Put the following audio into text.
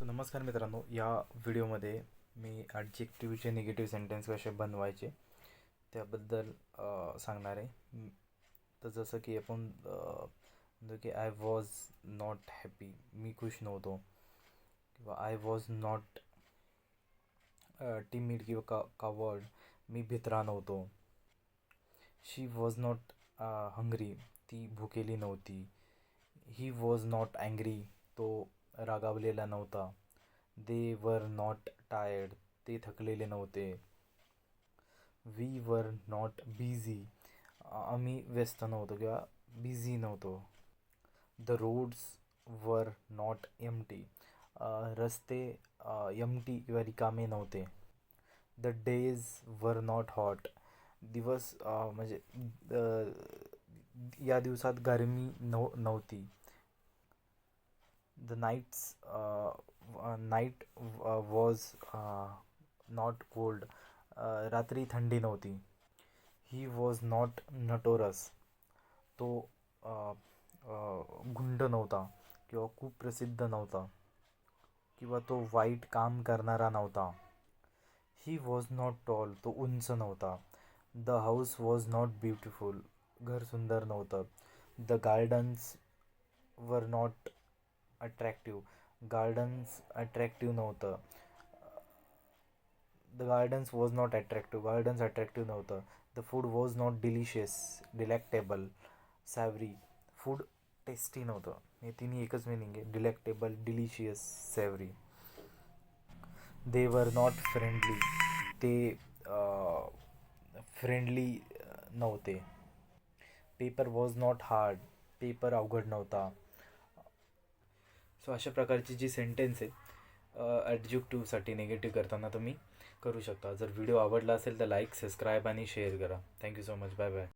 तर नमस्कार मित्रांनो, या व्हिडिओमध्ये मी ॲडजेक्टिव्हचे निगेटिव्ह सेंटेन्स कसे बनवायचे त्याबद्दल सांगणार आहे. तर जसं की आपण म्हणतो की आय वॉज नॉट हॅपी, मी खुश नव्हतो, किंवा आय वॉज नॉट टिमिड किंवा कावर्ड, मी भित्रा नव्हतो. शी वॉज नॉट हंग्री, ती भुकेली नव्हती. ही वॉज नॉट अँग्री, तो रागावलेला नव्हता. दे वर नॉट टायर्ड, ते थकलेले नव्हते. वी वर नॉट बिझी, आम्ही व्यस्त नव्हतो किंवा बिझी नव्हतो. The roads were not empty, रस्ते एम्प्टी किंवा रिकामे नव्हते. The days were not hot, दिवस म्हणजे या दिवसात गरमी नव्हती. The night was not cold, रात्री थंडी नव्हती. ही वॉज नॉट नटोरस, तो गुंड नव्हता किंवा खूप प्रसिद्ध नव्हता, किंवा तो वाईट काम करणारा नव्हता. ही वॉज नॉट टॉल, तो उंच नव्हता. The house was not beautiful, घर सुंदर नव्हतं. The gardens were not attractive, gardens attractive नव्हतं. The gardens was not attractive, gardens attractive नव्हतं. The food was not delicious, delectable, savoury, food tasty नव्हतं. हे तिन्ही एकच मिनिंग आहे, delectable, delicious, savoury. They were not friendly, ते friendly नव्हते. Paper was not hard, paper अवघड नव्हता. सो अशा प्रकारची जी सेंटेन्स आहे ॲडजेक्टिव्हसाठी निगेटिव्ह करताना तुम्ही करू शकता. जर व्हिडिओ आवडला असेल तर लाईक, सबस्क्राईब आणि शेअर करा. Thank you so much. Bye bye.